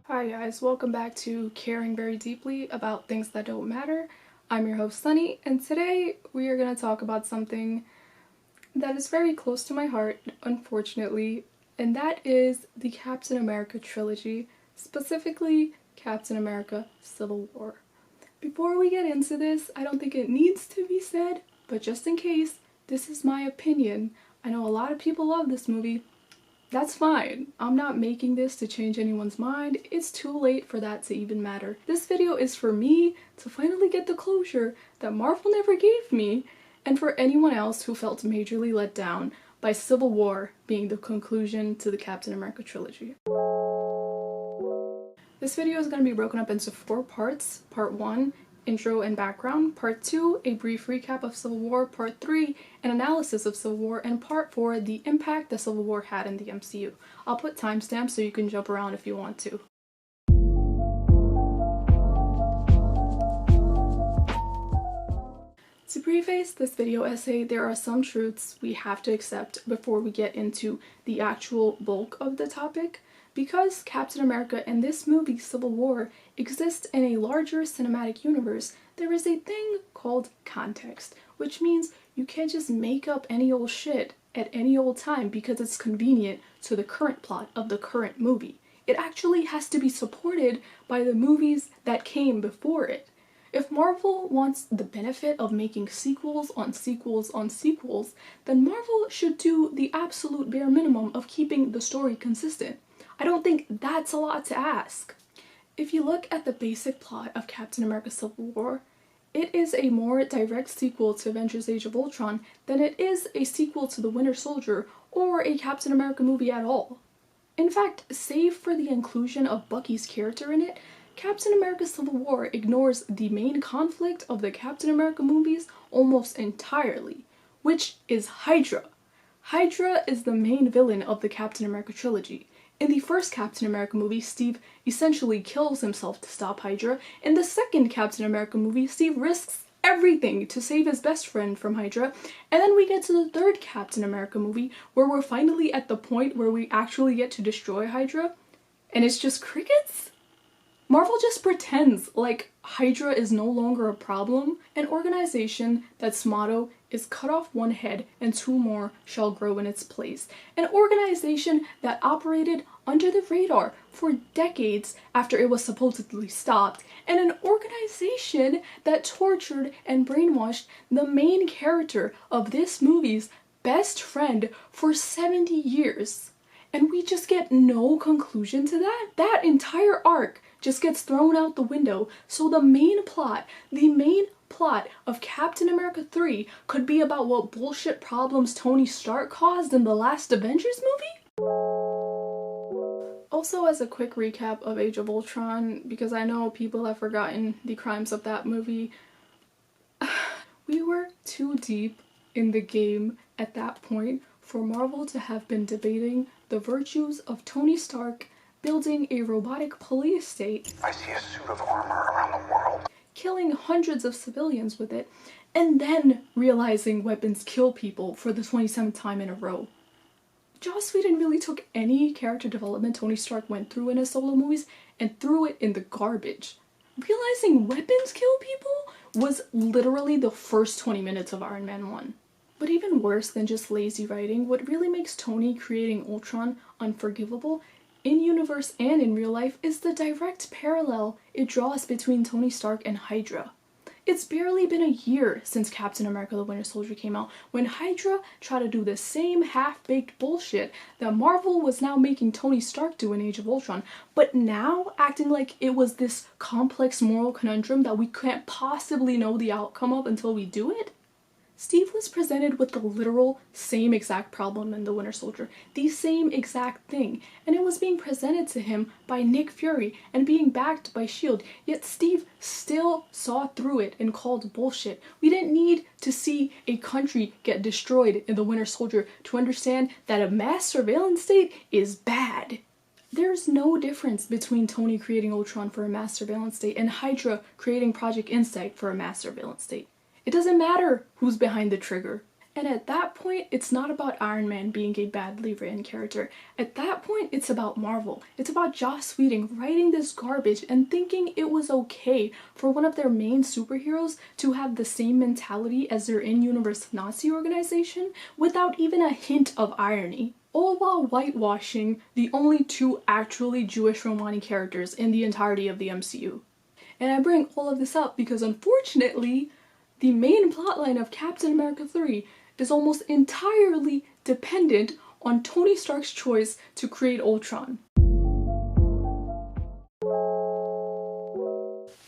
Hi guys, welcome back to Caring Very Deeply About Things That Don't Matter. I'm your host Sunny, and today we are going to talk about something that is very close to my heart, unfortunately, and that is the Captain America trilogy, specifically Captain America Civil War. Before we get into this, I don't think it needs to be said, but just in case, this is my opinion. I know a lot of people love this movie. That's fine. I'm not making this to change anyone's mind. It's too late for that to even matter. This video is for me to finally get the closure that Marvel never gave me, and for anyone else who felt majorly let down by Civil War being the conclusion to the Captain America trilogy. This video is going to be broken up into 4 parts. Part 1, intro and background. Part 2, a brief recap of Civil War. Part 3, an analysis of Civil War. And Part 4, the impact that Civil War had in the MCU. I'll put timestamps so you can jump around if you want to. To preface this video essay, there are some truths we have to accept before we get into the actual bulk of the topic. Because Captain America and this movie, Civil War, exist in a larger cinematic universe, there is a thing called context, which means you can't just make up any old shit at any old time because it's convenient to the current plot of the current movie. It actually has to be supported by the movies that came before it. If Marvel wants the benefit of making sequels on sequels on sequels, then Marvel should do the absolute bare minimum of keeping the story consistent. I don't think that's a lot to ask. If you look at the basic plot of Captain America Civil War, it is a more direct sequel to Avengers Age of Ultron than it is a sequel to The Winter Soldier or a Captain America movie at all. In fact, save for the inclusion of Bucky's character in it, Captain America Civil War ignores the main conflict of the Captain America movies almost entirely, which is Hydra. Hydra is the main villain of the Captain America trilogy. In the first Captain America movie, Steve essentially kills himself to stop Hydra. In the second Captain America movie, Steve risks everything to save his best friend from Hydra. And then we get to the third Captain America movie, where we're finally at the point where we actually get to destroy Hydra. And it's just crickets? Marvel just pretends like Hydra is no longer a problem, an organization that's motto is cut off one head and 2 more shall grow in its place. An organization that operated under the radar for decades after it was supposedly stopped, and an organization that tortured and brainwashed the main character of this movie's best friend for 70 years. And we just get no conclusion to that? That entire arc just gets thrown out the window, so the main plot of Captain America 3 could be about what bullshit problems Tony Stark caused in the last Avengers movie? Also, as a quick recap of Age of Ultron, because I know people have forgotten the crimes of that movie, we were too deep in the game at that point for Marvel to have been debating the virtues of Tony Stark building a robotic police state. I see a suit of armor around the world. Killing hundreds of civilians with it, and then realizing weapons kill people for the 27th time in a row. Joss Whedon really took any character development Tony Stark went through in his solo movies and threw it in the garbage. Realizing weapons kill people was literally the first 20 minutes of Iron Man 1. But even worse than just lazy writing, what really makes Tony creating Ultron unforgivable in universe and in real life is the direct parallel it draws between Tony Stark and Hydra. It's barely been a year since Captain America the Winter Soldier came out when Hydra tried to do the same half-baked bullshit that Marvel was now making Tony Stark do in Age of Ultron, but now acting like it was this complex moral conundrum that we can't possibly know the outcome of until we do it. Steve was presented with the literal same exact problem in The Winter Soldier, the same exact thing, and it was being presented to him by Nick Fury and being backed by S.H.I.E.L.D., yet Steve still saw through it and called bullshit. We didn't need to see a country get destroyed in The Winter Soldier to understand that a mass surveillance state is bad. There's no difference between Tony creating Ultron for a mass surveillance state and Hydra creating Project Insight for a mass surveillance state. It doesn't matter who's behind the trigger. And at that point, it's not about Iron Man being a badly written character. At that point, it's about Marvel. It's about Joss Whedon writing this garbage and thinking it was okay for one of their main superheroes to have the same mentality as their in-universe Nazi organization without even a hint of irony. All while whitewashing the only two actually Jewish Romani characters in the entirety of the MCU. And I bring all of this up because unfortunately, the main plotline of Captain America 3 is almost entirely dependent on Tony Stark's choice to create Ultron.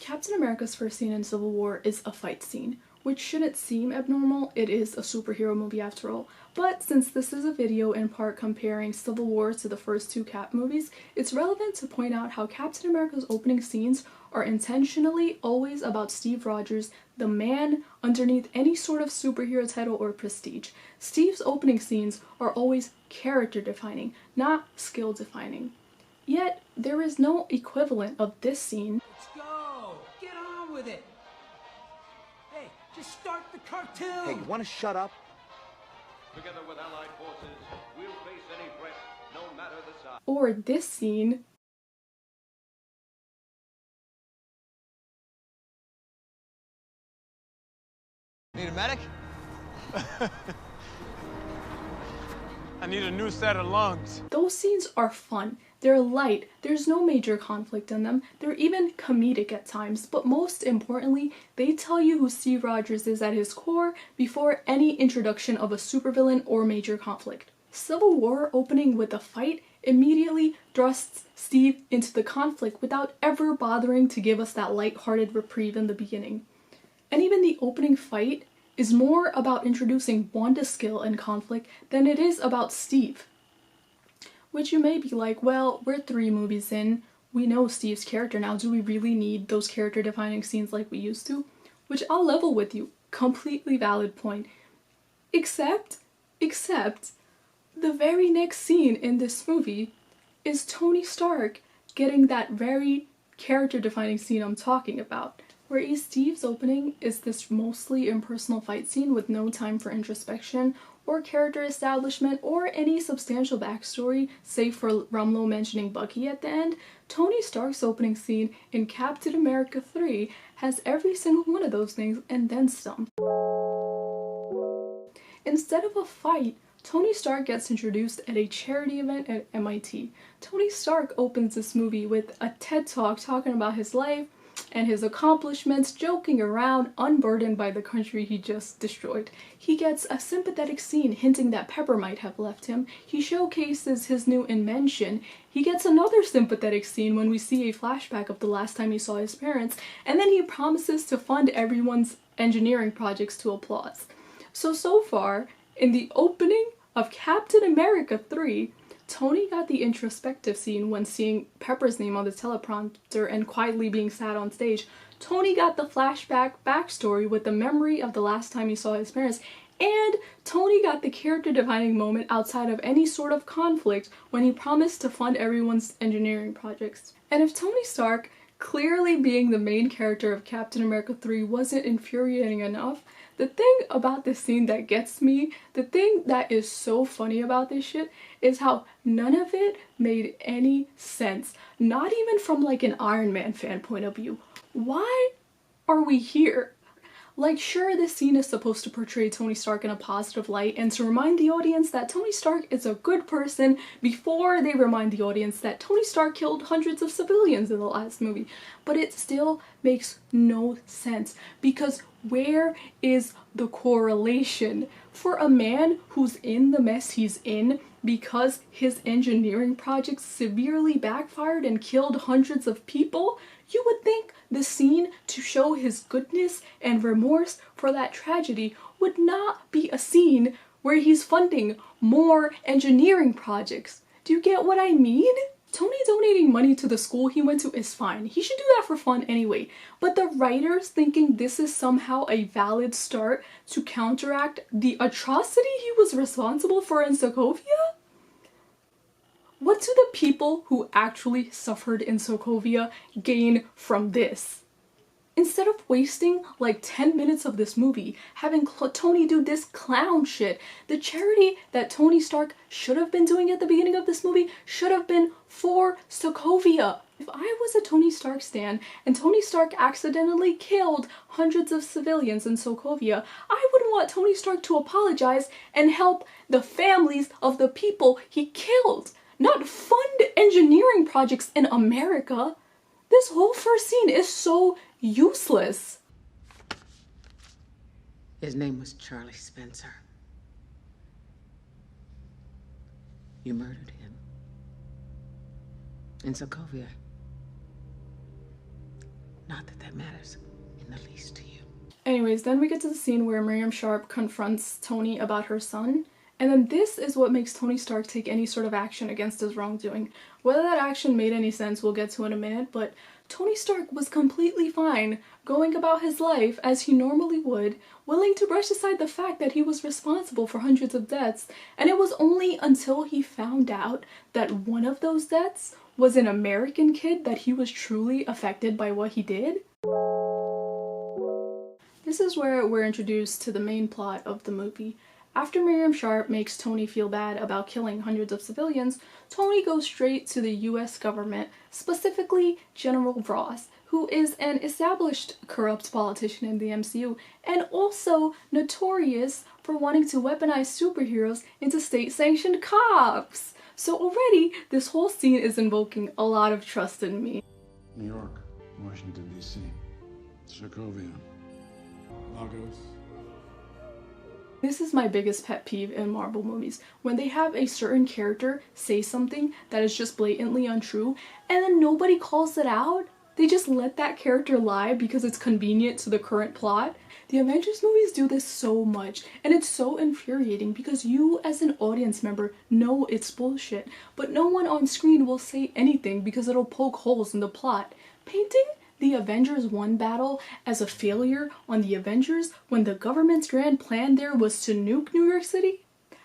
Captain America's first scene in Civil War is a fight scene, which shouldn't seem abnormal. It is a superhero movie after all. But since this is a video in part comparing Civil War to the first two Cap movies, it's relevant to point out how Captain America's opening scenes are intentionally always about Steve Rogers, the man underneath any sort of superhero title or prestige. Steve's opening scenes are always character defining, not skill defining. Yet, there is no equivalent of this scene. Let's go! Get on with it! Hey, just start the cartoon! Hey, you wanna shut up? Together with allied forces, we'll face any threat, no matter the size. Or this scene. Need a medic? I need a new set of lungs. Those scenes are fun. They're light, there's no major conflict in them, they're even comedic at times, but most importantly, they tell you who Steve Rogers is at his core before any introduction of a supervillain or major conflict. Civil War opening with a fight immediately thrusts Steve into the conflict without ever bothering to give us that light-hearted reprieve in the beginning. And even the opening fight is more about introducing Wanda's skill and conflict than it is about Steve. Which you may be like, well, we're 3 movies in, we know Steve's character now, do we really need those character-defining scenes like we used to? Which I'll level with you, completely valid point. Except, the very next scene in this movie is Tony Stark getting that very character-defining scene I'm talking about. Whereas Steve's opening is this mostly impersonal fight scene with no time for introspection or character establishment or any substantial backstory, save for Rumlow mentioning Bucky at the end, Tony Stark's opening scene in Captain America 3 has every single one of those things and then some. Instead of a fight, Tony Stark gets introduced at a charity event at MIT. Tony Stark opens this movie with a TED Talk talking about his life and his accomplishments, joking around, unburdened by the country he just destroyed. He gets a sympathetic scene hinting that Pepper might have left him. He showcases his new invention. He gets another sympathetic scene when we see a flashback of the last time he saw his parents, and then he promises to fund everyone's engineering projects to applause. So far, in the opening of Captain America 3, Tony got the introspective scene when seeing Pepper's name on the teleprompter and quietly being sad on stage. Tony got the flashback backstory with the memory of the last time he saw his parents. And Tony got the character-defining moment outside of any sort of conflict when he promised to fund everyone's engineering projects. And if Tony Stark, clearly being the main character of Captain America 3, wasn't infuriating enough, the thing about this scene that gets me, the thing that is so funny about this shit, is how none of it made any sense. Not even from like an Iron Man fan point of view. Why are we here? Like, sure, this scene is supposed to portray Tony Stark in a positive light and to remind the audience that Tony Stark is a good person before they remind the audience that Tony Stark killed hundreds of civilians in the last movie. But it still makes no sense because where is the correlation? For a man who's in the mess he's in because his engineering projects severely backfired and killed hundreds of people, you would think the scene to show his goodness and remorse for that tragedy would not be a scene where he's funding more engineering projects. Do you get what I mean? Tony donating money to the school he went to is fine. He should do that for fun anyway. But the writers thinking this is somehow a valid start to counteract the atrocity he was responsible for in Sokovia? What do the people who actually suffered in Sokovia gain from this? Instead of wasting like 10 minutes of this movie having Tony do this clown shit, the charity that Tony Stark should have been doing at the beginning of this movie should have been for Sokovia. If I was a Tony Stark stan and Tony Stark accidentally killed hundreds of civilians in Sokovia, I would want Tony Stark to apologize and help the families of the people he killed, not fund engineering projects in America. This whole first scene is so useless. His name was Charlie Spencer. You murdered him. In Sokovia. Not that that matters in the least to you. Anyways, then we get to the scene where Miriam Sharpe confronts Tony about her son. And then this is what makes Tony Stark take any sort of action against his wrongdoing. Whether that action made any sense, we'll get to in a minute, but Tony Stark was completely fine going about his life as he normally would, willing to brush aside the fact that he was responsible for hundreds of deaths, and it was only until he found out that one of those deaths was an American kid that he was truly affected by what he did. This is where we're introduced to the main plot of the movie. After Miriam Sharpe makes Tony feel bad about killing hundreds of civilians, Tony goes straight to the US government, specifically General Ross, who is an established corrupt politician in the MCU and also notorious for wanting to weaponize superheroes into state-sanctioned cops. So already, this whole scene is invoking a lot of trust in me. New York, Washington, D.C., Sokovia, Lagos. This is my biggest pet peeve in Marvel movies, when they have a certain character say something that is just blatantly untrue, and then nobody calls it out. They just let that character lie because it's convenient to the current plot. The Avengers movies do this so much, and it's so infuriating because you as an audience member know it's bullshit, but no one on screen will say anything because it'll poke holes in the plot. Painting the Avengers 1 battle as a failure on the Avengers when the government's grand plan there was to nuke New York City?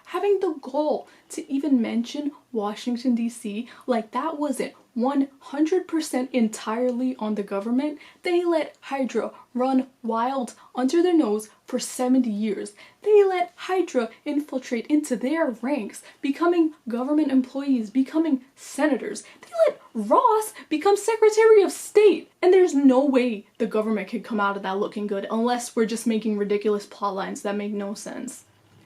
Having the goal to even mention Washington, D.C. like that wasn't 100% entirely on the government. They let Hydra run wild under their nose for 70 years. They let Hydra infiltrate into their ranks, becoming government employees, becoming senators. They let Ross become Secretary of State. And there's no way the government could come out of that looking good unless we're just making ridiculous plot lines that make no sense.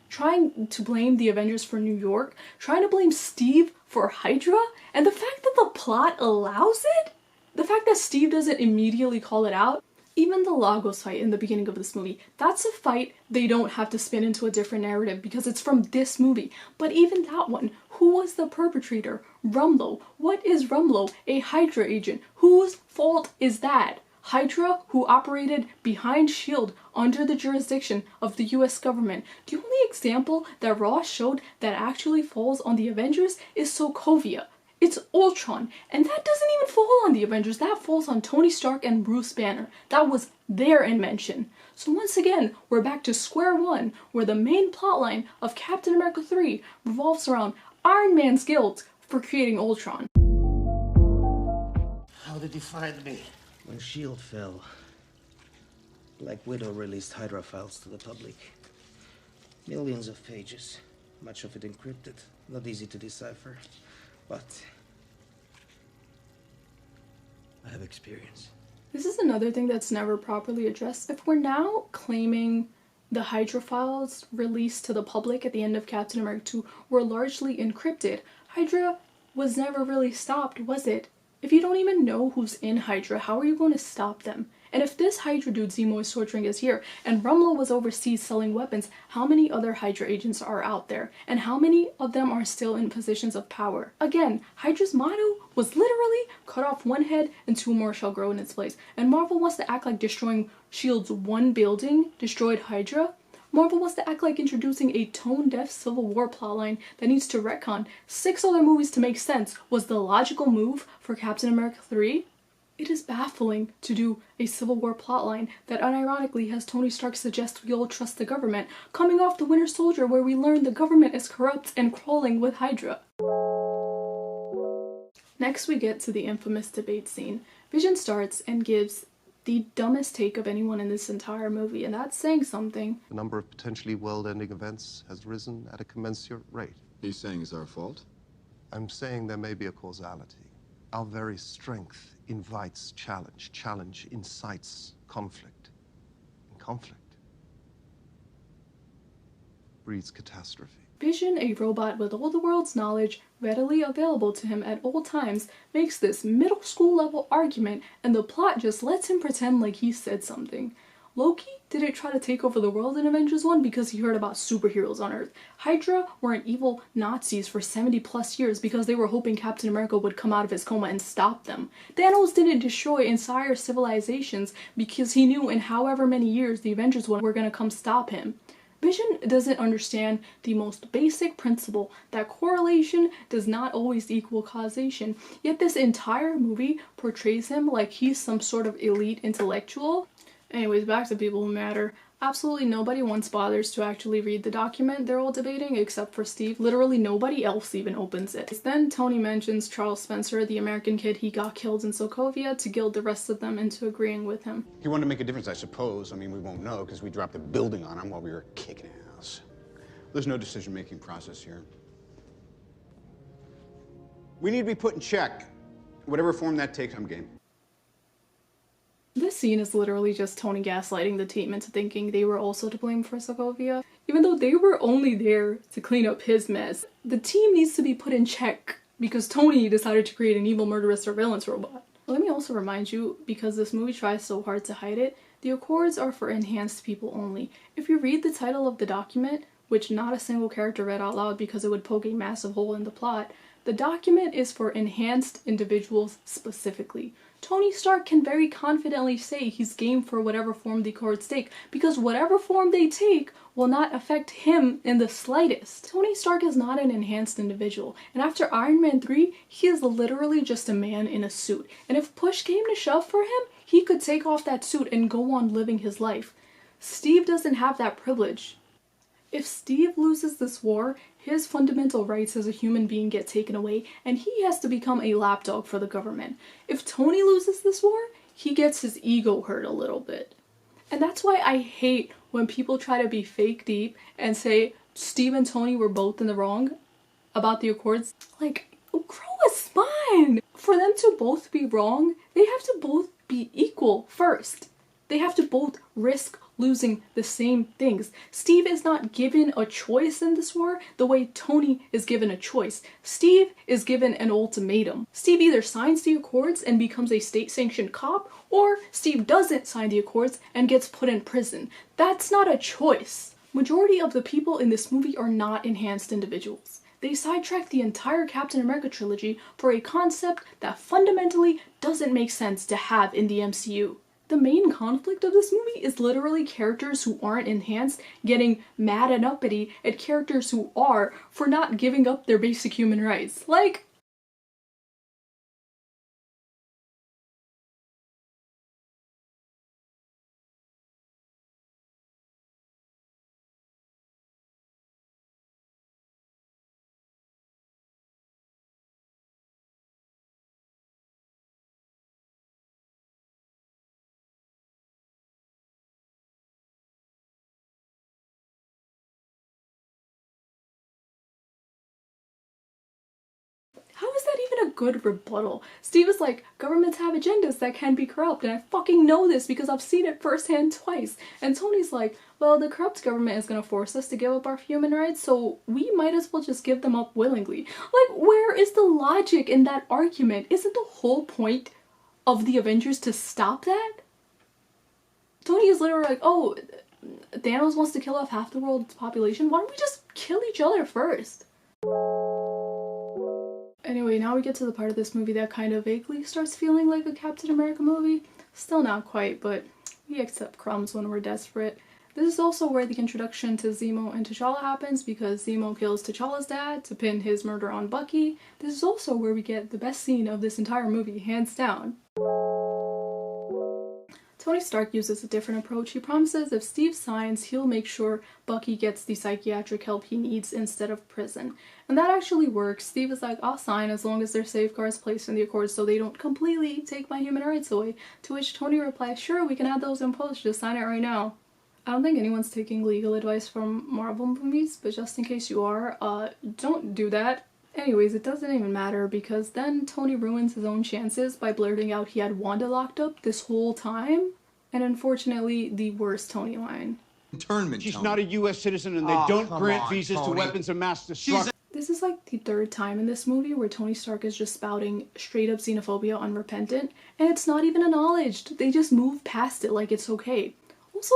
Trying to blame the Avengers for New York, trying to blame Steve for Hydra, and the fact that the plot allows it? The fact that Steve doesn't immediately call it out? Even the Lagos fight in the beginning of this movie, that's a fight they don't have to spin into a different narrative because it's from this movie. But even that one, who was the perpetrator? Rumlow. What is Rumlow? A Hydra agent. Whose fault is that? Hydra, who operated behind S.H.I.E.L.D. under the jurisdiction of the US government. The only example that Ross showed that actually falls on the Avengers is Sokovia. It's Ultron, and that doesn't even fall on the Avengers, that falls on Tony Stark and Bruce Banner. That was their invention. So once again, we're back to square one, where the main plotline of Captain America 3 revolves around Iron Man's guilt for creating Ultron. How did you find me? When S.H.I.E.L.D. fell, Black Widow released Hydra files to the public. Millions of pages, much of it encrypted, not easy to decipher, but I have experience. This is another thing that's never properly addressed. If we're now claiming the Hydra files released to the public at the end of Captain America 2 were largely encrypted, Hydra was never really stopped, was it? If you don't even know who's in Hydra, how are you going to stop them? And if this Hydra dude Zemo is torturing is here, and Rumlow was overseas selling weapons, how many other Hydra agents are out there? And how many of them are still in positions of power? Again, Hydra's motto was literally cut off one head and two more shall grow in its place. And Marvel wants to act like destroying S.H.I.E.L.D.'s one building destroyed Hydra? Marvel wants to act like introducing a tone-deaf Civil War plotline that needs to retcon 6 other movies to make sense was the logical move for Captain America 3? It is baffling to do a Civil War plotline that unironically has Tony Stark suggest we all trust the government, coming off the Winter Soldier where we learn the government is corrupt and crawling with Hydra. Next we get to the infamous debate scene. Vision starts and gives the dumbest take of anyone in this entire movie, and that's saying something. The number of potentially world-ending events has risen at a commensurate rate. He's saying it's our fault? I'm saying there may be a causality. Our very strength invites challenge. Challenge incites conflict. And conflict breeds catastrophe. Vision, a robot with all the world's knowledge readily available to him at all times, makes this middle school level argument, and the plot just lets him pretend like he said something. Loki didn't try to take over the world in Avengers 1 because he heard about superheroes on Earth. Hydra weren't evil Nazis for 70 plus years because they were hoping Captain America would come out of his coma and stop them. Thanos didn't destroy entire civilizations because he knew in however many years the Avengers were gonna come stop him. Vision doesn't understand the most basic principle that correlation does not always equal causation, yet this entire movie portrays him like he's some sort of elite intellectual. Anyways, back to people who matter. Absolutely nobody once bothers to actually read the document they're all debating except for Steve. Literally nobody else even opens it. Then Tony mentions Charles Spencer, the American kid he got killed in Sokovia, to guilt the rest of them into agreeing with him. He wanted to make a difference, I suppose. I mean, we won't know because we dropped the building on him while we were kicking ass. There's no decision-making process here. We need to be put in check. Whatever form that takes, I'm game. This scene is literally just Tony gaslighting the team into thinking they were also to blame for Sokovia. Even though they were only there to clean up his mess, the team needs to be put in check because Tony decided to create an evil murderous surveillance robot. Let me also remind you, because this movie tries so hard to hide it, the Accords are for enhanced people only. If you read the title of the document, which not a single character read out loud because it would poke a massive hole in the plot, the document is for enhanced individuals specifically. Tony Stark can very confidently say he's game for whatever form the Accords take, because whatever form they take will not affect him in the slightest. Tony Stark is not an enhanced individual, and after Iron Man 3, he is literally just a man in a suit. And if push came to shove for him, he could take off that suit and go on living his life. Steve doesn't have that privilege. If Steve loses this war, his fundamental rights as a human being get taken away, and he has to become a lapdog for the government. If Tony loses this war, he gets his ego hurt a little bit. And that's why I hate when people try to be fake deep and say Steve and Tony were both in the wrong about the Accords. Like, grow a spine! For them to both be wrong, they have to both be equal first. They have to both risk losing the same things. Steve is not given a choice in this war the way Tony is given a choice. Steve is given an ultimatum. Steve either signs the Accords and becomes a state-sanctioned cop, or Steve doesn't sign the Accords and gets put in prison. That's not a choice. Majority of the people in this movie are not enhanced individuals. They sidetrack the entire Captain America trilogy for a concept that fundamentally doesn't make sense to have in the MCU. The main conflict of this movie is literally characters who aren't enhanced getting mad and uppity at characters who are for not giving up their basic human rights. Like, how is that even a good rebuttal? Steve is like, governments have agendas that can be corrupt, and I fucking know this because I've seen it firsthand twice. And Tony's like, well, the corrupt government is gonna force us to give up our human rights, so we might as well just give them up willingly. Like, where is the logic in that argument? Isn't the whole point of the Avengers to stop that? Tony is literally like, oh, Thanos wants to kill off half the world's population? Why don't we just kill each other first? Anyway, now we get to the part of this movie that kind of vaguely starts feeling like a Captain America movie. Still not quite, but we accept crumbs when we're desperate. This is also where the introduction to Zemo and T'Challa happens, because Zemo kills T'Challa's dad to pin his murder on Bucky. This is also where we get the best scene of this entire movie, hands down. Tony Stark uses a different approach. He promises if Steve signs, he'll make sure Bucky gets the psychiatric help he needs instead of prison. And that actually works. Steve is like, I'll sign as long as there's safeguards placed in the Accords so they don't completely take my human rights away. To which Tony replies, sure, we can add those in post, just sign it right now. I don't think anyone's taking legal advice from Marvel movies, but just in case you are, don't do that. Anyways, it doesn't even matter because then Tony ruins his own chances by blurting out he had Wanda locked up this whole time. And unfortunately, the worst Tony line. Internment. She's not a U.S. citizen and they don't grant visas to weapons of mass destruction. This is like the third time in this movie where Tony Stark is just spouting straight up xenophobia unrepentant, and it's not even acknowledged. They just move past it like it's okay. Also,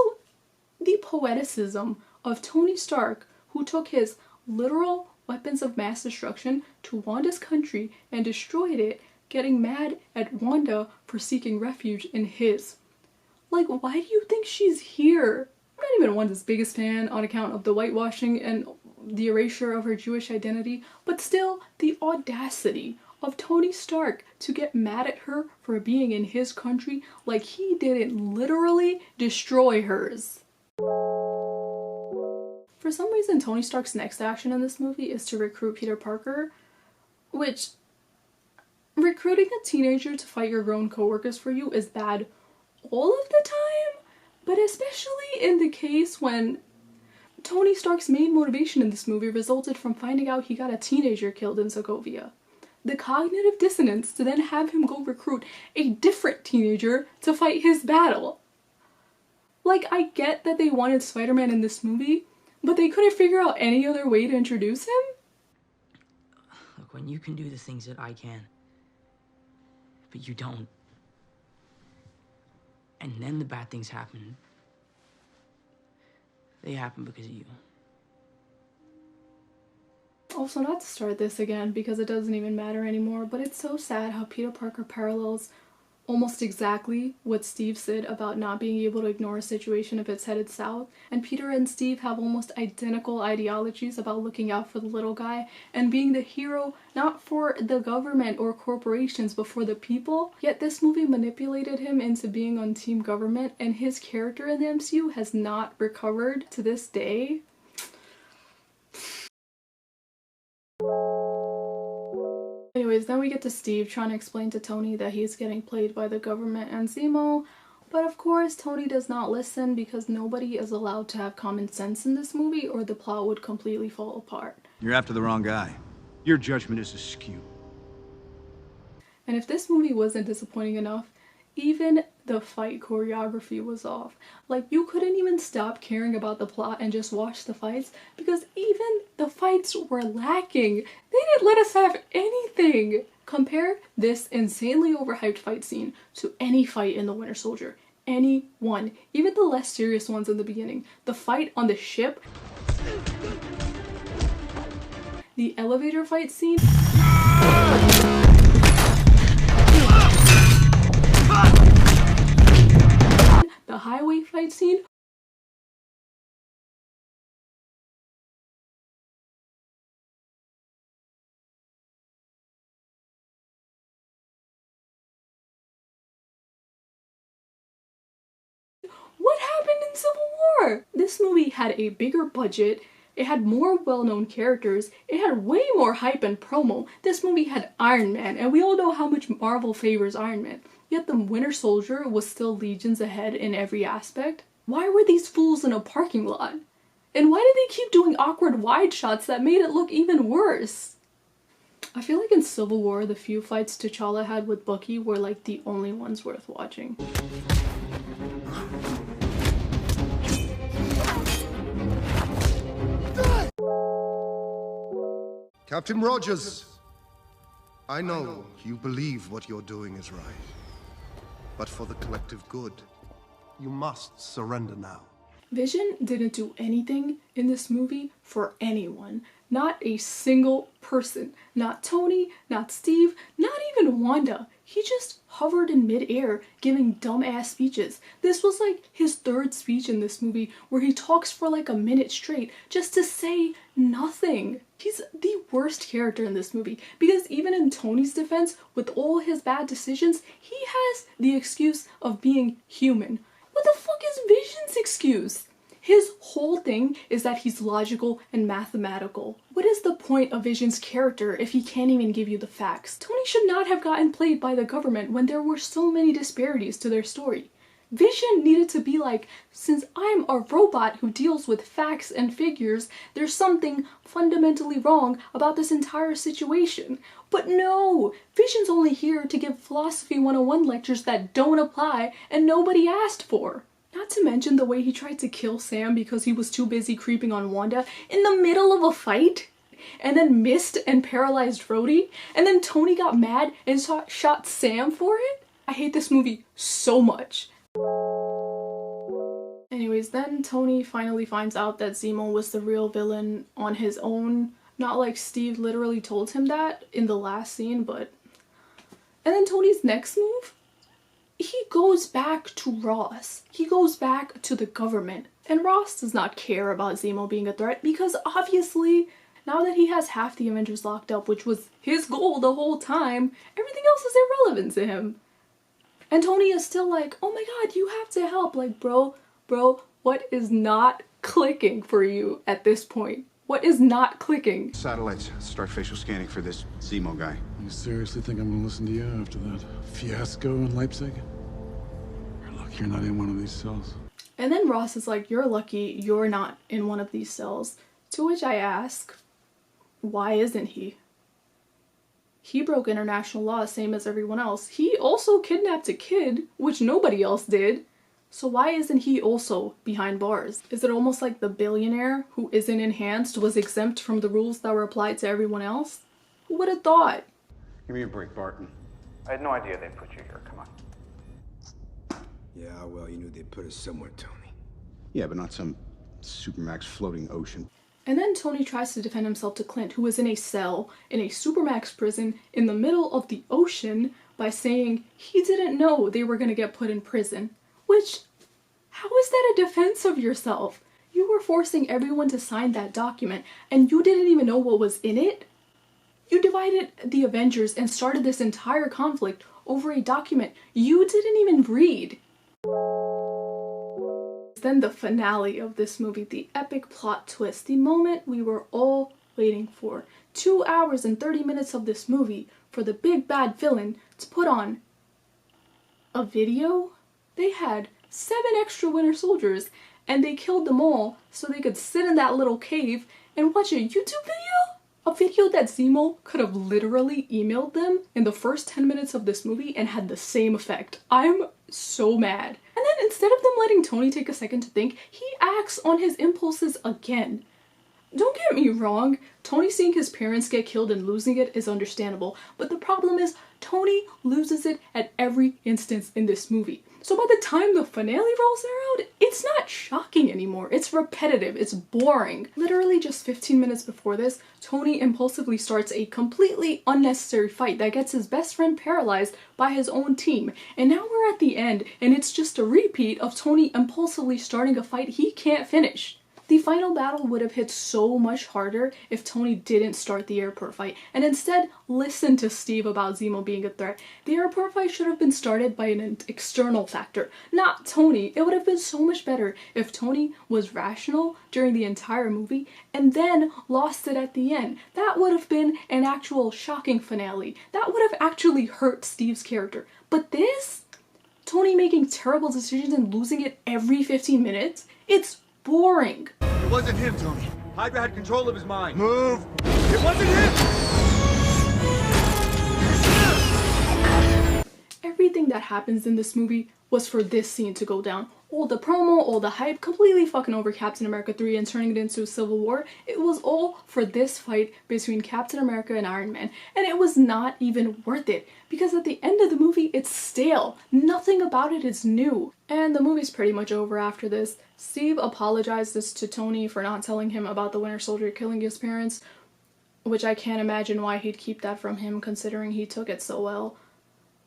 the poeticism of Tony Stark, who took his literal weapons of mass destruction to Wanda's country and destroyed it, getting mad at Wanda for seeking refuge in his. Like, why do you think she's here? I'm not even Wanda's biggest fan on account of the whitewashing and the erasure of her Jewish identity, but still, the audacity of Tony Stark to get mad at her for being in his country like he didn't literally destroy hers. For some reason, Tony Stark's next action in this movie is to recruit Peter Parker, which, recruiting a teenager to fight your grown coworkers for you is bad all of the time, but especially in the case when Tony Stark's main motivation in this movie resulted from finding out he got a teenager killed in Sokovia. The cognitive dissonance to then have him go recruit a different teenager to fight his battle. Like, I get that they wanted Spiderman in this movie, but they couldn't figure out any other way to introduce him? Look, when you can do the things that I can, but you don't, and then the bad things happen, they happen because of you. Also, not to start this again because it doesn't even matter anymore, but it's so sad how Peter Parker parallels almost exactly what Steve said about not being able to ignore a situation if it's headed south. And Peter and Steve have almost identical ideologies about looking out for the little guy and being the hero not for the government or corporations but for the people. Yet this movie manipulated him into being on team government, and his character in the MCU has not recovered to this day. Anyways, then we get to Steve trying to explain to Tony that he's getting played by the government and Zemo, but of course Tony does not listen because nobody is allowed to have common sense in this movie or the plot would completely fall apart. You're after the wrong guy. Your judgment is askew. And if this movie wasn't disappointing enough, even the fight choreography was off. Like, you couldn't even stop caring about the plot and just watch the fights because even the fights were lacking. They didn't let us have anything. Compare this insanely overhyped fight scene to any fight in The Winter Soldier. Any one. Even the less serious ones in the beginning. The fight on the ship. The elevator fight scene. The highway fight scene. What happened in Civil War? This movie had a bigger budget, it had more well-known characters, it had way more hype and promo. This movie had Iron Man, and we all know how much Marvel favors Iron Man. Yet the Winter Soldier was still legions ahead in every aspect. Why were these fools in a parking lot? And why did they keep doing awkward wide shots that made it look even worse? I feel like in Civil War, the few fights T'Challa had with Bucky were like the only ones worth watching. Captain Rogers, I know you believe what you're doing is right. But for the collective good, you must surrender now. Vision didn't do anything in this movie for anyone. Not a single person. Not Tony, not Steve, not even Wanda. He just hovered in midair, giving dumbass speeches. This was like his third speech in this movie, where he talks for like a minute straight just to say nothing. He's the worst character in this movie, because even in Tony's defense, with all his bad decisions, he has the excuse of being human. What the fuck is Vision's excuse? His whole thing is that he's logical and mathematical. What is the point of Vision's character if he can't even give you the facts? Tony should not have gotten played by the government when there were so many disparities to their story. Vision needed to be like, since I'm a robot who deals with facts and figures, there's something fundamentally wrong about this entire situation. But no! Vision's only here to give Philosophy 101 lectures that don't apply and nobody asked for. Not to mention the way he tried to kill Sam because he was too busy creeping on Wanda in the middle of a fight, and then missed and paralyzed Rhodey, and then Tony got mad and shot Sam for it? I hate this movie so much. Anyways, then Tony finally finds out that Zemo was the real villain on his own. Not like Steve literally told him that in the last scene, but... And then Tony's next move? He goes back to Ross. He goes back to the government. And Ross does not care about Zemo being a threat because obviously, now that he has half the Avengers locked up, which was his goal the whole time, everything else is irrelevant to him. And Tony is still like, oh my god, you have to help. Like, bro, what is not clicking for you at this point? What is not clicking? Satellites, start facial scanning for this Zemo guy. You seriously think I'm gonna listen to you after that fiasco in Leipzig? You're lucky you're not in one of these cells. And then Ross is like, you're lucky you're not in one of these cells. To which I ask, why isn't he? He broke international law same as everyone else. He also kidnapped a kid, which nobody else did. So why isn't he also behind bars? Is it almost like the billionaire who isn't enhanced was exempt from the rules that were applied to everyone else? Who would have thought? Give me a break, Barton. I had no idea they'd put you here. Come on. Yeah, well, you knew they'd put us somewhere, Tony. Yeah, but not some Supermax floating ocean. And then Tony tries to defend himself to Clint, who is in a cell in a Supermax prison in the middle of the ocean, by saying he didn't know they were gonna get put in prison. Which, how is that a defense of yourself? You were forcing everyone to sign that document, and you didn't even know what was in it? You divided the Avengers and started this entire conflict over a document you didn't even read. Then the finale of this movie, the epic plot twist, the moment we were all waiting for. 2 hours and 30 minutes of this movie for the big bad villain to put on a video? They had 7 extra Winter Soldiers, and they killed them all so they could sit in that little cave and watch a YouTube video? A video that Zemo could have literally emailed them in the first 10 minutes of this movie and had the same effect. I'm so mad. And then instead of them letting Tony take a second to think, he acts on his impulses again. Don't get me wrong, Tony seeing his parents get killed and losing it is understandable, but the problem is Tony loses it at every instance in this movie. So by the time the finale rolls around, it's not shocking anymore. It's repetitive. It's boring. Literally just 15 minutes before this, Tony impulsively starts a completely unnecessary fight that gets his best friend paralyzed by his own team. And now we're at the end, and it's just a repeat of Tony impulsively starting a fight he can't finish. The final battle would have hit so much harder if Tony didn't start the airport fight and instead listened to Steve about Zemo being a threat. The airport fight should have been started by an external factor, not Tony. It would have been so much better if Tony was rational during the entire movie and then lost it at the end. That would have been an actual shocking finale. That would have actually hurt Steve's character. But this? Tony making terrible decisions and losing it every 15 minutes? It's boring. It wasn't him, Tony. Hydra had control of his mind. Move! It wasn't him! Everything that happens in this movie was for this scene to go down. All the promo, all the hype, completely fucking over Captain America 3 and turning it into a Civil War. It was all for this fight between Captain America and Iron Man. And it was not even worth it. Because at the end of the movie, it's stale. Nothing about it is new. And the movie's pretty much over after this. Steve apologizes to Tony for not telling him about the Winter Soldier killing his parents, which I can't imagine why he'd keep that from him considering he took it so well.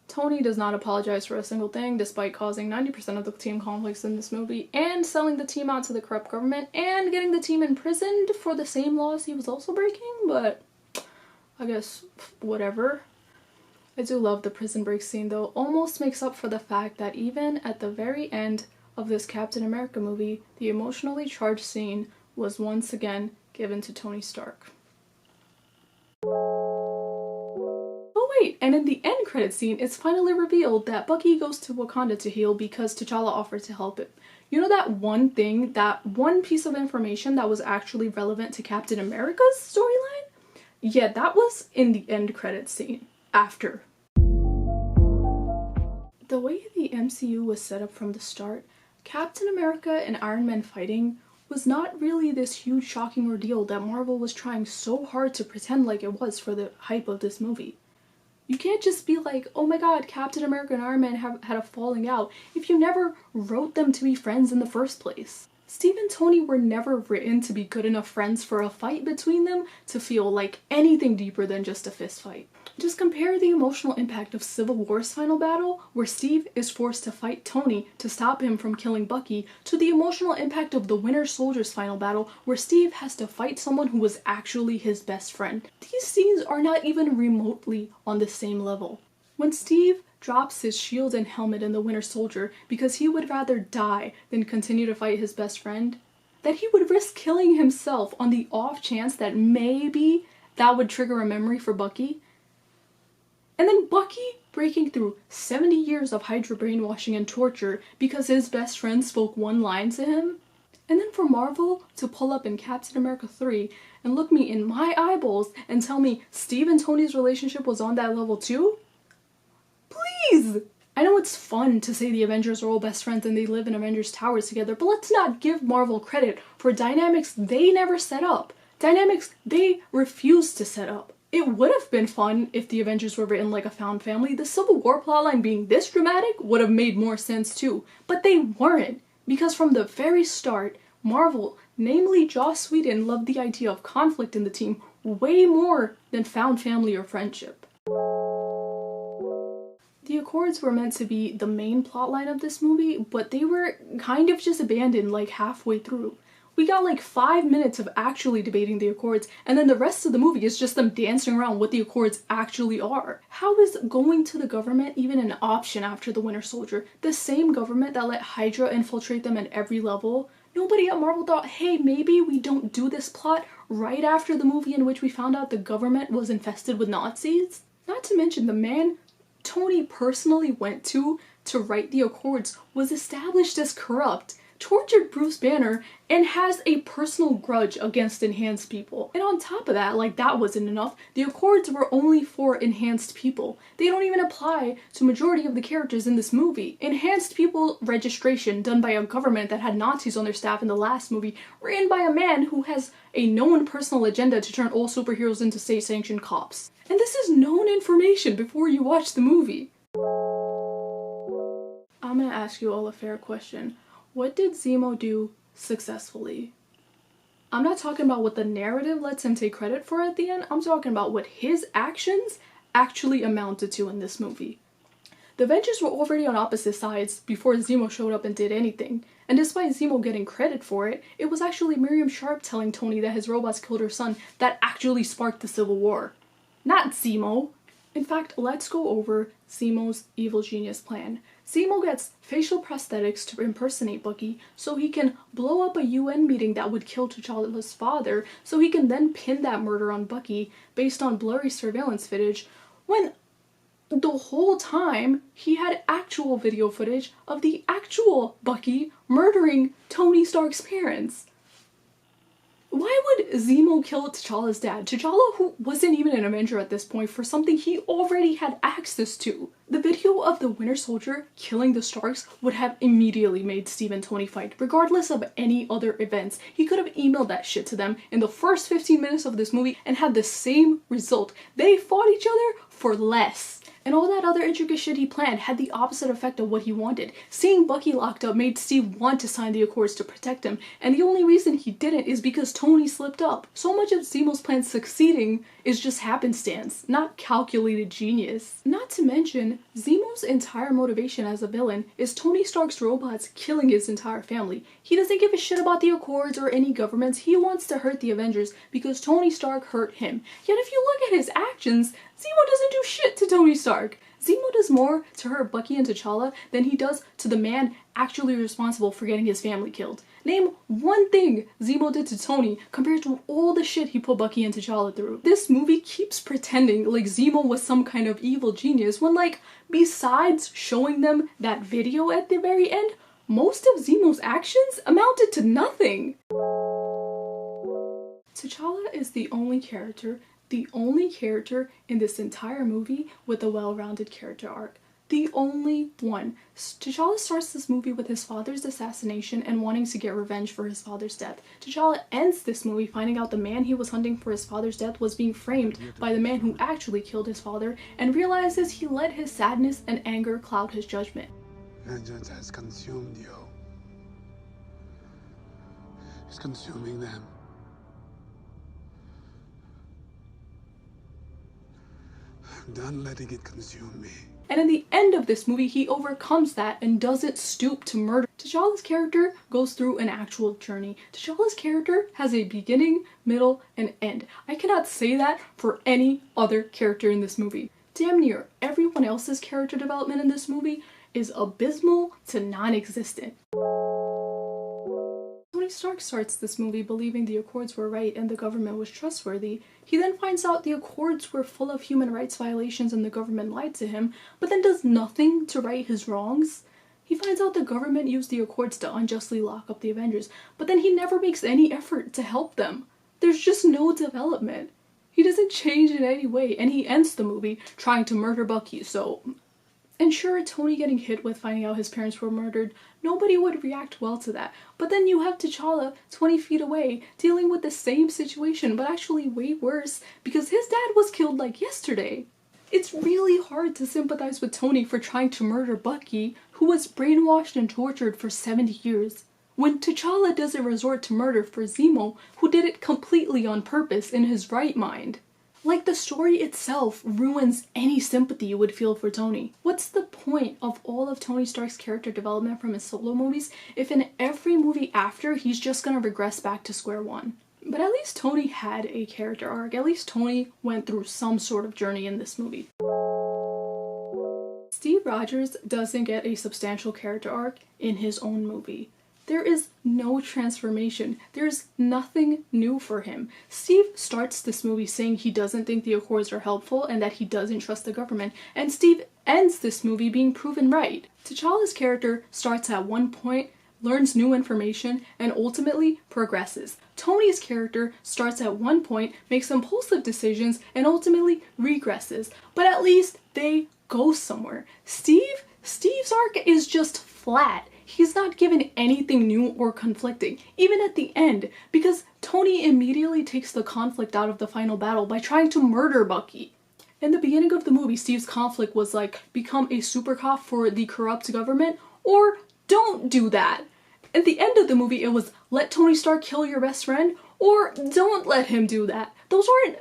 Tony does not apologize for a single thing, despite causing 90% of the team conflicts in this movie, and selling the team out to the corrupt government, and getting the team imprisoned for the same laws he was also breaking, but I guess whatever. I do love the prison break scene though. Almost makes up for the fact that even at the very end of this Captain America movie, the emotionally charged scene was once again given to Tony Stark. And in the end credit scene, it's finally revealed that Bucky goes to Wakanda to heal because T'Challa offered to help him. You know that one thing, that one piece of information that was actually relevant to Captain America's storyline? Yeah, that was in the end credit scene. After. The way the MCU was set up from the start, Captain America and Iron Man fighting was not really this huge shocking ordeal that Marvel was trying so hard to pretend like it was for the hype of this movie. You can't just be like, oh my god, Captain America and Iron Man have had a falling out if you never wrote them to be friends in the first place. Steve and Tony were never written to be good enough friends for a fight between them to feel like anything deeper than just a fist fight. Just compare the emotional impact of Civil War's final battle, where Steve is forced to fight Tony to stop him from killing Bucky, to the emotional impact of the Winter Soldier's final battle, where Steve has to fight someone who was actually his best friend. These scenes are not even remotely on the same level. When Steve drops his shield and helmet in the Winter Soldier because he would rather die than continue to fight his best friend, that he would risk killing himself on the off chance that maybe that would trigger a memory for Bucky. And then Bucky breaking through 70 years of Hydra brainwashing and torture because his best friend spoke one line to him. And then for Marvel to pull up in Captain America 3 and look me in my eyeballs and tell me Steve and Tony's relationship was on that level too? Please! I know it's fun to say the Avengers are all best friends and they live in Avengers Towers together, but let's not give Marvel credit for dynamics they never set up. Dynamics they refused to set up. It would have been fun if the Avengers were written like a found family. The Civil War plotline being this dramatic would have made more sense too. But they weren't, because from the very start, Marvel, namely Joss Whedon, loved the idea of conflict in the team way more than found family or friendship. The Accords were meant to be the main plotline of this movie, but they were kind of just abandoned like halfway through. We got like 5 minutes of actually debating the Accords, and then the rest of the movie is just them dancing around what the Accords actually are. How is going to the government even an option after the Winter Soldier? The same government that let Hydra infiltrate them at every level? Nobody at Marvel thought, hey, maybe we don't do this plot right after the movie in which we found out the government was infested with Nazis? Not to mention the man Tony personally went to write the Accords was established as corrupt, tortured Bruce Banner, and has a personal grudge against enhanced people. And on top of that, like that wasn't enough, the Accords were only for enhanced people. They don't even apply to majority of the characters in this movie. Enhanced people registration done by a government that had Nazis on their staff in the last movie, written by a man who has a known personal agenda to turn all superheroes into state-sanctioned cops. And this is known information before you watch the movie. I'm gonna ask you all a fair question. What did Zemo do successfully? I'm not talking about what the narrative lets him take credit for at the end. I'm talking about what his actions actually amounted to in this movie. The Avengers were already on opposite sides before Zemo showed up and did anything. And despite Zemo getting credit for it, it was actually Miriam Sharpe telling Tony that his robots killed her son that actually sparked the Civil War. Not Zemo. In fact, let's go over Zemo's evil genius plan. Zemo gets facial prosthetics to impersonate Bucky so he can blow up a UN meeting that would kill T'Challa's father, so he can then pin that murder on Bucky based on blurry surveillance footage, when the whole time he had actual video footage of the actual Bucky murdering Tony Stark's parents. Why would Zemo kill T'Challa's dad? T'Challa, who wasn't even an Avenger at this point, for something he already had access to. The video of the Winter Soldier killing the Starks would have immediately made Steve and Tony fight, regardless of any other events. He could have emailed that shit to them in the first 15 minutes of this movie and had the same result. They fought each other for less. And all that other intricate shit he planned had the opposite effect of what he wanted. Seeing Bucky locked up made Steve want to sign the Accords to protect him, and the only reason he didn't is because Tony slipped up. So much of Zemo's plan succeeding is just happenstance, not calculated genius. Not to mention, Zemo's entire motivation as a villain is Tony Stark's robots killing his entire family. He doesn't give a shit about the Accords or any governments. He wants to hurt the Avengers because Tony Stark hurt him. Yet if you look at his actions, Zemo doesn't do shit to Tony Stark. Zemo does more to hurt Bucky and T'Challa than he does to the man actually responsible for getting his family killed. Name one thing Zemo did to Tony compared to all the shit he put Bucky and T'Challa through. This movie keeps pretending like Zemo was some kind of evil genius when, like, besides showing them that video at the very end, most of Zemo's actions amounted to nothing. T'Challa is the only character in this entire movie with a well-rounded character arc. The only one. T'Challa starts this movie with his father's assassination and wanting to get revenge for his father's death. T'Challa ends this movie finding out the man he was hunting for his father's death was being framed by the man who actually killed his father, and realizes he let his sadness and anger cloud his judgment. Vengeance has consumed you. It's consuming them. I'm done letting it consume me. And in the end of this movie, he overcomes that and doesn't stoop to murder. T'Challa's character goes through an actual journey. T'Challa's character has a beginning, middle, and end. I cannot say that for any other character in this movie. Damn near everyone else's character development in this movie is abysmal to non-existent. Tony Stark starts this movie believing the Accords were right and the government was trustworthy. He then finds out the Accords were full of human rights violations and the government lied to him, but then does nothing to right his wrongs. He finds out the government used the Accords to unjustly lock up the Avengers, but then he never makes any effort to help them. There's just no development. He doesn't change in any way, and he ends the movie trying to murder Bucky, so... And sure, Tony getting hit with finding out his parents were murdered, nobody would react well to that. But then you have T'Challa 20 feet away dealing with the same situation, but actually way worse, because his dad was killed like yesterday. It's really hard to sympathize with Tony for trying to murder Bucky, who was brainwashed and tortured for 70 years, when T'Challa doesn't resort to murder for Zemo, who did it completely on purpose in his right mind. Like, the story itself ruins any sympathy you would feel for Tony. What's the point of all of Tony Stark's character development from his solo movies if in every movie after he's just gonna regress back to square one? But at least Tony had a character arc. At least Tony went through some sort of journey in this movie. Steve Rogers doesn't get a substantial character arc in his own movie. There is no transformation. There's nothing new for him. Steve starts this movie saying he doesn't think the Accords are helpful and that he doesn't trust the government, and Steve ends this movie being proven right. T'Challa's character starts at one point, learns new information, and ultimately progresses. Tony's character starts at one point, makes impulsive decisions, and ultimately regresses. But at least they go somewhere. Steve's arc is just flat. He's not given anything new or conflicting, even at the end, because Tony immediately takes the conflict out of the final battle by trying to murder Bucky. In the beginning of the movie, Steve's conflict was like, become a super cop for the corrupt government, or don't do that. At the end of the movie, it was, let Tony Stark kill your best friend, or don't let him do that. Those aren't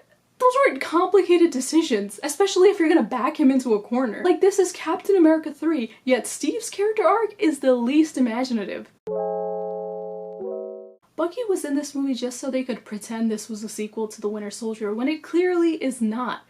complicated decisions, especially if you're gonna back him into a corner. Like, this is Captain America 3, yet Steve's character arc is the least imaginative. Bucky was in this movie just so they could pretend this was a sequel to The Winter Soldier, when it clearly is not.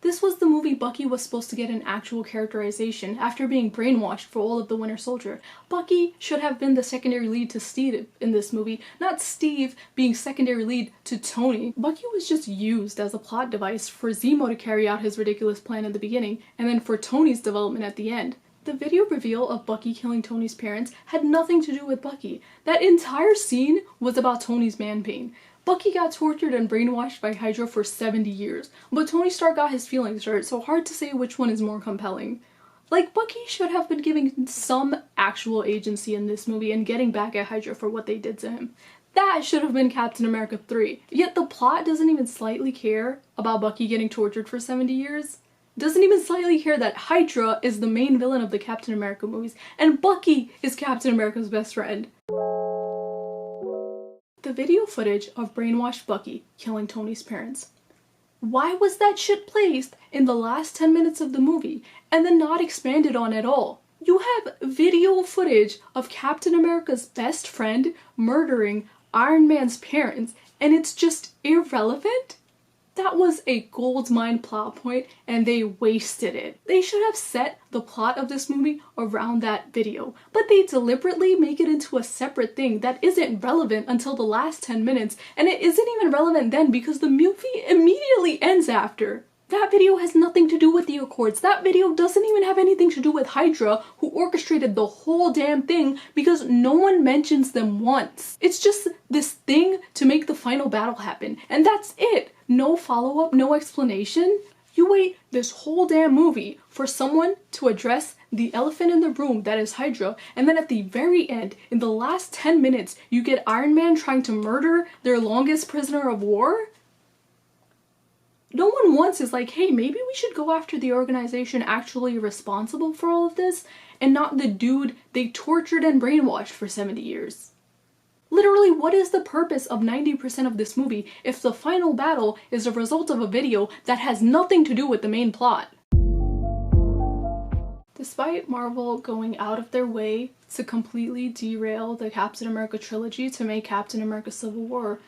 This was the movie Bucky was supposed to get an actual characterization after being brainwashed for all of The Winter Soldier. Bucky should have been the secondary lead to Steve in this movie, not Steve being secondary lead to Tony. Bucky was just used as a plot device for Zemo to carry out his ridiculous plan in the beginning, and then for Tony's development at the end. The video reveal of Bucky killing Tony's parents had nothing to do with Bucky. That entire scene was about Tony's man pain. Bucky got tortured and brainwashed by Hydra for 70 years, but Tony Stark got his feelings hurt, so hard to say which one is more compelling. Like, Bucky should have been giving some actual agency in this movie and getting back at Hydra for what they did to him. That should have been Captain America 3. Yet the plot doesn't even slightly care about Bucky getting tortured for 70 years. Doesn't even slightly care that Hydra is the main villain of the Captain America movies, and Bucky is Captain America's best friend. The video footage of brainwashed Bucky killing Tony's parents. Why was that shit placed in the last 10 minutes of the movie and then not expanded on at all? You have video footage of Captain America's best friend murdering Iron Man's parents and it's just irrelevant? That was a goldmine plot point and they wasted it. They should have set the plot of this movie around that video, but they deliberately make it into a separate thing that isn't relevant until the last 10 minutes, and it isn't even relevant then because the movie immediately ends after. That video has nothing to do with the Accords. That video doesn't even have anything to do with Hydra, who orchestrated the whole damn thing because no one mentions them once. It's just this thing to make the final battle happen, and that's it. No follow-up, no explanation. You wait this whole damn movie for someone to address the elephant in the room that is Hydra, and then at the very end, in the last 10 minutes, you get Iron Man trying to murder their longest prisoner of war? No one once is like, hey, maybe we should go after the organization actually responsible for all of this, and not the dude they tortured and brainwashed for 70 years. Literally, what is the purpose of 90% of this movie if the final battle is a result of a video that has nothing to do with the main plot? Despite Marvel going out of their way to completely derail the Captain America trilogy to make Captain America Civil War,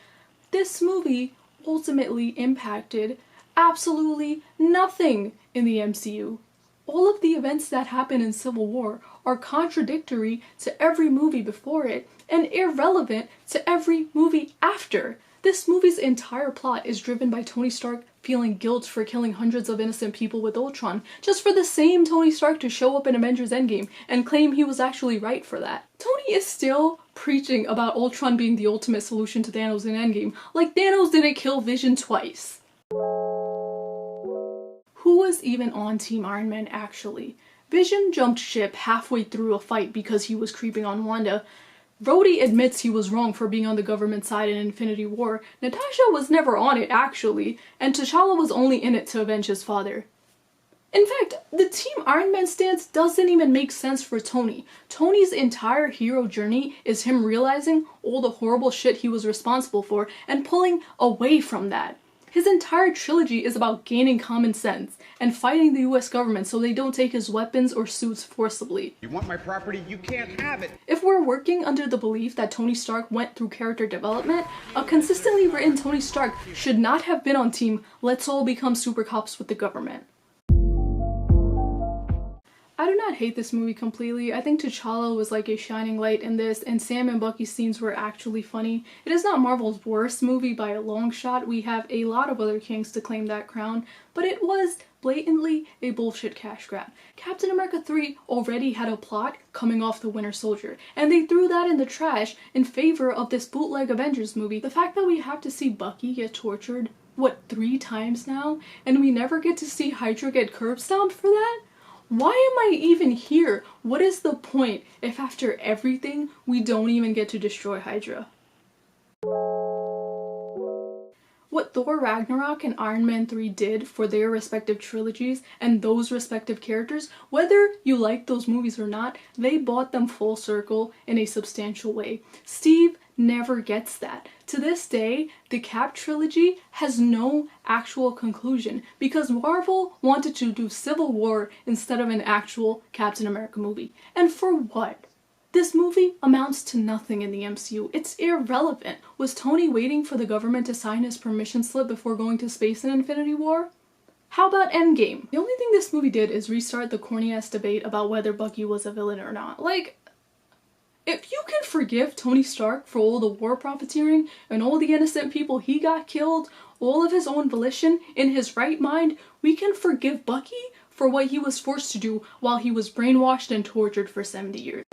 this movie ultimately impacted absolutely nothing in the MCU. All of the events that happen in Civil War are contradictory to every movie before it and irrelevant to every movie after. This movie's entire plot is driven by Tony Stark feeling guilt for killing hundreds of innocent people with Ultron, just for the same Tony Stark to show up in Avengers Endgame and claim he was actually right for that. Tony is still preaching about Ultron being the ultimate solution to Thanos in Endgame, like Thanos didn't kill Vision twice. Who was even on Team Iron Man actually? Vision jumped ship halfway through a fight because he was creeping on Wanda. Rhodey admits he was wrong for being on the government side in Infinity War. Natasha was never on it actually, and T'Challa was only in it to avenge his father. In fact, the Team Iron Man stance doesn't even make sense for Tony. Tony's entire hero journey is him realizing all the horrible shit he was responsible for and pulling away from that. His entire trilogy is about gaining common sense and fighting the US government so they don't take his weapons or suits forcibly. You want my property? You can't have it. If we're working under the belief that Tony Stark went through character development, a consistently written Tony Stark should not have been on team let's all become super cops with the government. I do not hate this movie completely. I think T'Challa was like a shining light in this, and Sam and Bucky's scenes were actually funny. It is not Marvel's worst movie by a long shot. We have a lot of other kings to claim that crown, but it was blatantly a bullshit cash grab. Captain America 3 already had a plot coming off the Winter Soldier, and they threw that in the trash in favor of this bootleg Avengers movie. The fact that we have to see Bucky get tortured, what, 3 times now, and we never get to see Hydra get curb stomped for that? Why am I even here? What is the point if after everything we don't even get to destroy Hydra? What Thor Ragnarok and Iron Man 3 did for their respective trilogies and those respective characters, whether you like those movies or not, they brought them full circle in a substantial way. Steve never gets that. To this day, the Cap trilogy has no actual conclusion because Marvel wanted to do Civil War instead of an actual Captain America movie. And for what? This movie amounts to nothing in the MCU. It's irrelevant. Was Tony waiting for the government to sign his permission slip before going to space in Infinity War? How about Endgame? The only thing this movie did is restart the corny-ass debate about whether Bucky was a villain or not. Like, if you can forgive Tony Stark for all the war profiteering and all the innocent people he got killed, all of his own volition, in his right mind, we can forgive Bucky for what he was forced to do while he was brainwashed and tortured for 70 years.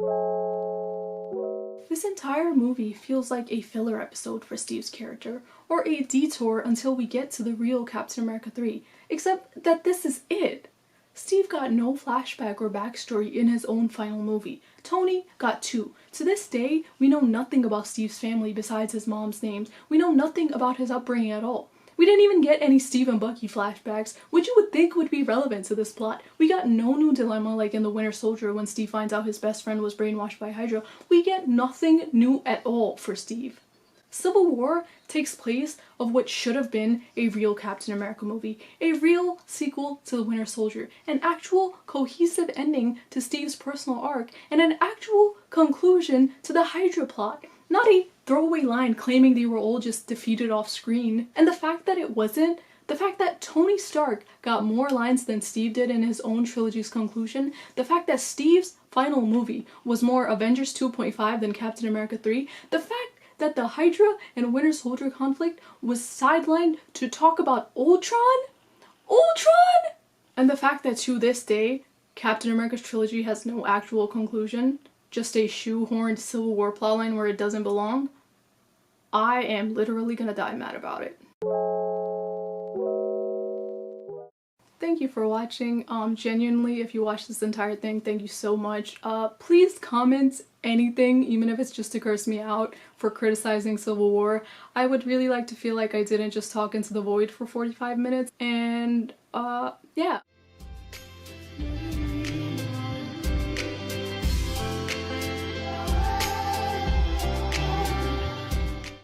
This entire movie feels like a filler episode for Steve's character, or a detour until we get to the real Captain America 3, except that this is it. Steve got no flashback or backstory in his own final movie. Tony got 2. To this day, we know nothing about Steve's family besides his mom's names. We know nothing about his upbringing at all. We didn't even get any Steve and Bucky flashbacks, which you would think would be relevant to this plot. We got no new dilemma like in The Winter Soldier when Steve finds out his best friend was brainwashed by Hydra. We get nothing new at all for Steve. Civil War takes place of what should have been a real Captain America movie, a real sequel to The Winter Soldier, an actual cohesive ending to Steve's personal arc, and an actual conclusion to the Hydra plot. Not a throwaway line claiming they were all just defeated off screen. And the fact that it wasn't, the fact that Tony Stark got more lines than Steve did in his own trilogy's conclusion, the fact that Steve's final movie was more Avengers 2.5 than Captain America 3, the fact that the Hydra and Winter Soldier conflict was sidelined to talk about Ultron? And the fact that to this day, Captain America's trilogy has no actual conclusion, just a shoehorned Civil War plotline where it doesn't belong, I am literally gonna die mad about it. Thank you for watching. Genuinely, if you watched this entire thing, thank you so much. Please comment anything, even if it's just to curse me out for criticizing Civil War. I would really like to feel like I didn't just talk into the void for 45 minutes, and yeah.